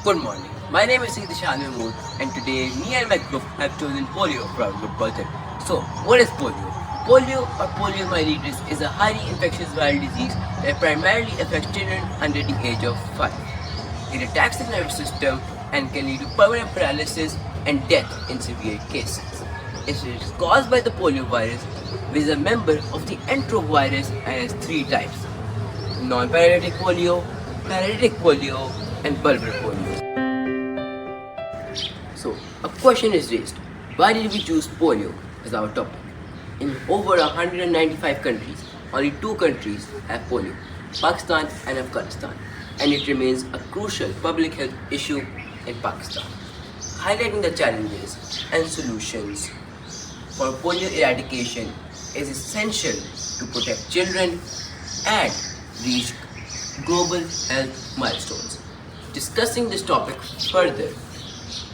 Good morning. My name is Sidishan Mahmood, and today me and my group have chosen polio for our group project. So, what is polio? Polio or poliomyelitis is a highly infectious viral disease that primarily affects children under the age of 5. It attacks the nervous system and can lead to permanent paralysis and death in severe cases. It is caused by the poliovirus, which is a member of the enterovirus and has 3 types: non-paralytic polio, paralytic polio, and bulbar polio. So, a question is raised: why did we choose polio as our topic? In over 195 countries, only 2 countries have polio: Pakistan and Afghanistan, and it remains a crucial public health issue in Pakistan. Highlighting the challenges and solutions for polio eradication is essential to protect children and reach global health milestones. Discussing this topic further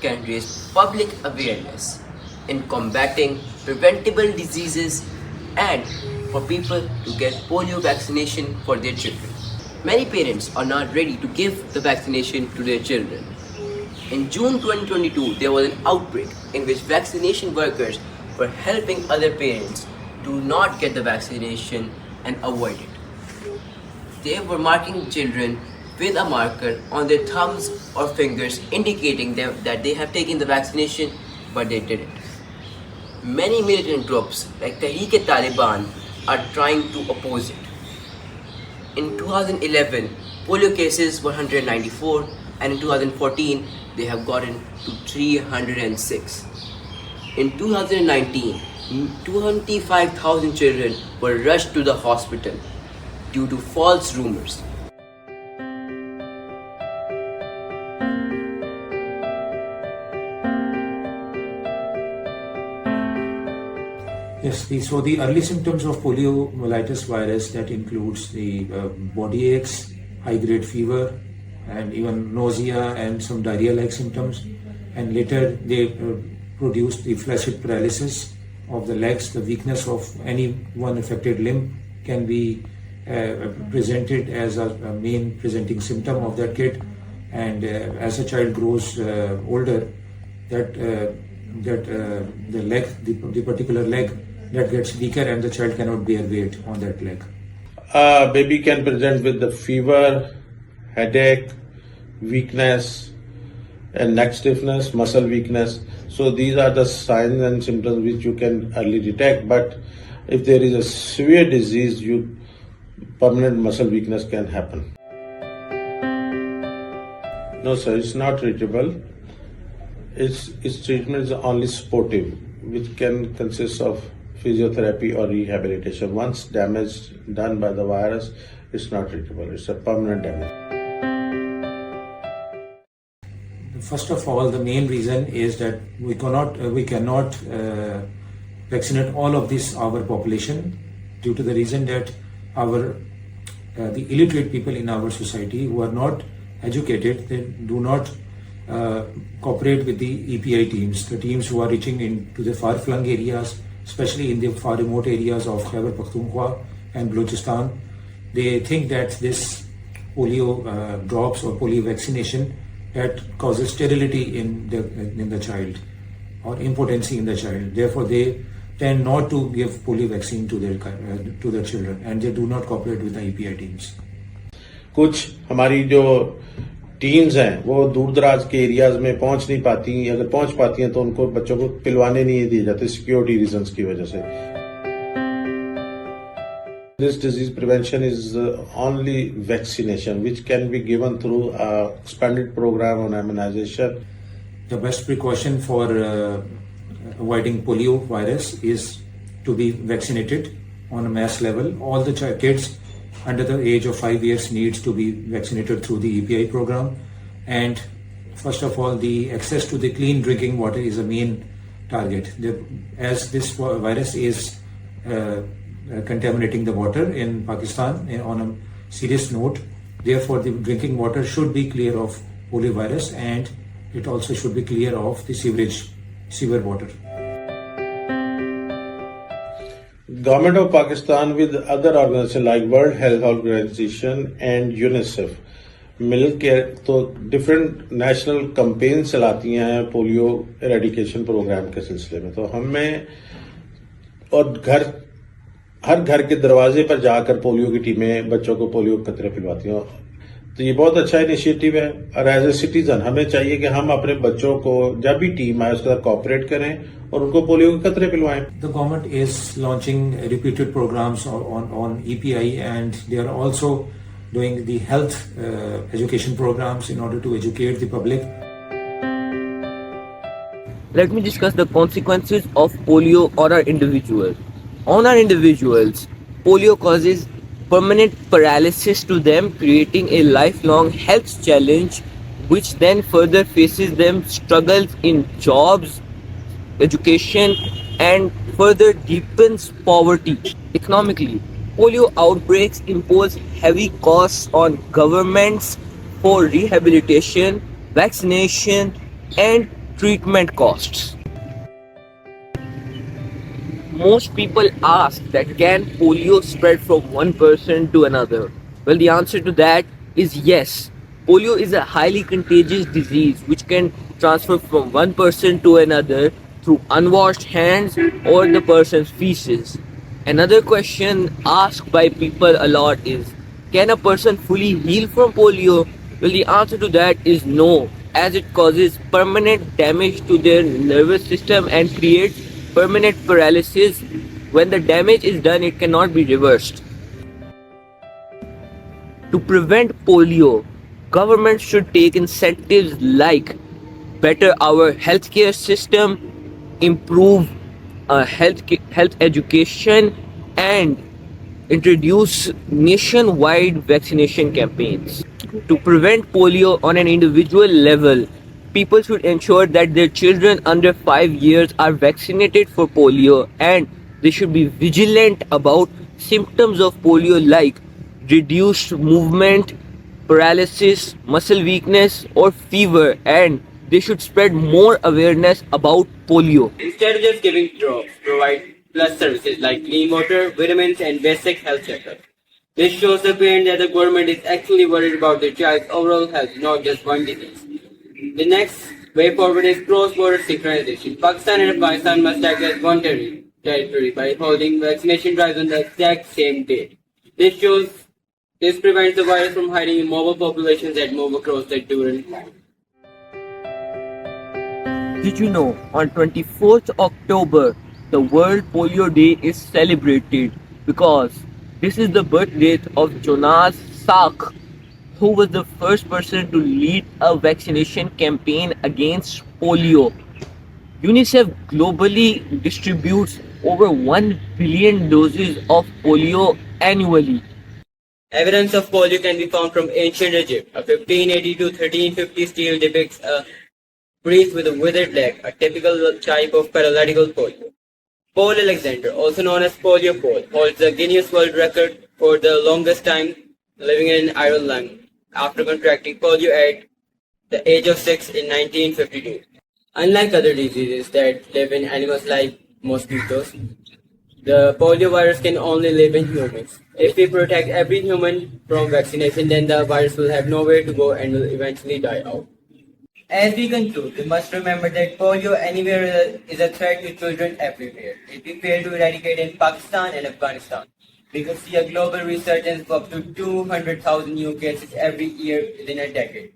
can raise public awareness in combating preventable diseases and for people to get polio vaccination for their children. Many parents are not ready to give the vaccination to their children. In June 2022, there was an outbreak in which vaccination workers were helping other parents to not get the vaccination and avoid it. They were marking children with a marker on their thumbs or fingers indicating them that they have taken the vaccination, but they didn't. Many militant groups like Tehreek-e-Taliban are trying to oppose it. In 2011, polio cases were 194, and in 2014, they have gotten to 306. In 2019, 25,000 children were rushed to the hospital due to false rumors. Yes, so the early symptoms of poliomyelitis virus, that includes the body aches, high-grade fever, and even nausea and some diarrhea-like symptoms. And later they produce the flaccid paralysis of the legs. The weakness of any one affected limb can be presented as a main presenting symptom of that kid. And as a child grows older, the leg, the particular leg, that gets weaker and the child cannot bear weight on that leg. Baby can present with the fever, headache, weakness, and neck stiffness, muscle weakness. So these are the signs and symptoms which you can early detect. But if there is a severe disease, permanent muscle weakness can happen. No, sir, it's not treatable. Its treatment is only supportive, which can consist of physiotherapy or rehabilitation. Once damage done by the virus, it's not treatable. It's a permanent damage. First of all, the main reason is that we cannot vaccinate all of our population, due to the reason that the illiterate people in our society who are not educated, they do not cooperate with the EPI teams, the teams who are reaching into the far-flung areas, especially in the far remote areas of Khyber Pakhtunkhwa and Balochistan. They think that this polio drops or polio vaccination that causes sterility in the child or impotency in the child. Therefore, they tend not to give polio vaccine to their children, and they do not cooperate with the EPI teams. कुछ हमारी जो teams हैं वो दूर दराज के areas में पहुंच नहीं पाती, अगर पहुंच पाती हैं तो उनको बच्चों को पिलवाने नहीं दिए जाते सिक्योरिटी रीजंस की वजह से. This disease prevention is only vaccination, which can be given through an expanded program on immunization. The best precaution for avoiding polio virus is to be vaccinated on a mass level. All the kids under the age of 5 years needs to be vaccinated through the EPI program. And first of all, the access to the clean drinking water is a main target. As this virus is contaminating the water in Pakistan on a serious note, therefore the drinking water should be clear of poliovirus, and it also should be clear of the sewer water. Government of Pakistan with other organizations like World Health Organization and UNICEF, मिल के तो different national campaign चलाती हैं polio eradication programme के सिलसिले में। तो हमें और हर घर के दरवाजे पर जाकर पोलियो की टीमें बच्चों को पोलियो के कतरे पिलवाती हैं। तो ये बहुत अच्छा इनिशिएटिव है और एज ए सिटीजन हमें चाहिए कि हम अपने बच्चों को जब भी टीम आए उसके साथ कोऑपरेट करें और उनको पोलियो के कतरे पिलवाएं। The government is launching repeated programs on EPI, and they are also doing the health education programs in order to educate the public. Let me discuss the consequences of polio on our individuals. On our individuals, polio causes permanent paralysis to them, creating a lifelong health challenge, which then further faces them struggles in jobs, education, and further deepens poverty. Economically, polio outbreaks impose heavy costs on governments for rehabilitation, vaccination, and treatment costs. Most people ask that can polio spread from one person to another? Well, the answer to that is yes. Polio is a highly contagious disease which can transfer from one person to another through unwashed hands or the person's feces. Another question asked by people a lot is, can a person fully heal from polio? Well, the answer to that is no, as it causes permanent damage to their nervous system and creates permanent paralysis. When the damage is done, it cannot be reversed. To prevent polio, government should take incentives like better our healthcare system, improve health education, and introduce nationwide vaccination campaigns. To prevent polio on an individual level, people should ensure that their children under 5 years are vaccinated for polio, and they should be vigilant about symptoms of polio like reduced movement, paralysis, muscle weakness, or fever, and they should spread more awareness about polio. Instead of just giving drops, provide plus services like clean water, vitamins, and basic health checkups. This shows the parent that the government is actually worried about their child's overall health, not just one disease. The next way forward is cross-border synchronization. Pakistan and Afghanistan must act as one territory by holding vaccination drives on the exact same date. This prevents the virus from hiding in mobile populations that move across the during time. Did you know on 24th October, the World Polio Day is celebrated because this is the birth date of Jonas Salk, who was the first person to lead a vaccination campaign against polio. UNICEF globally distributes over 1 billion doses of polio annually. Evidence of polio can be found from ancient Egypt. A 1580 to 1350 stele depicts a priest with a withered leg, a typical type of paralytical polio. Paul Alexander, also known as Polio Paul, holds the Guinness World Record for the longest time living in Ireland after contracting polio at the age of 6 in 1952. Unlike other diseases that live in animals like mosquitoes, the polio virus can only live in humans. If we protect every human from vaccination, then the virus will have nowhere to go and will eventually die out. As we conclude, we must remember that polio anywhere is a threat to children everywhere. If we fail to eradicate in Pakistan and Afghanistan, we could see a global resurgence of up to 200,000 new cases every year within a decade.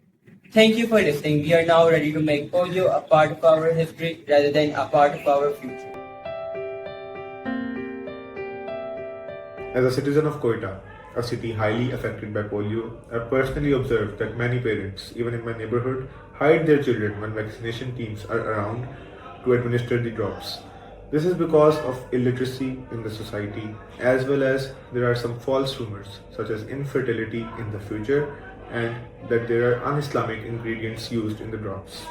Thank you for listening. We are now ready to make polio a part of our history rather than a part of our future. As a citizen of Quetta, a city highly affected by polio, I personally observed that many parents, even in my neighborhood, hide their children when vaccination teams are around to administer the drops. This is because of illiteracy in the society, as well as there are some false rumors such as infertility in the future and that there are un-Islamic ingredients used in the drops.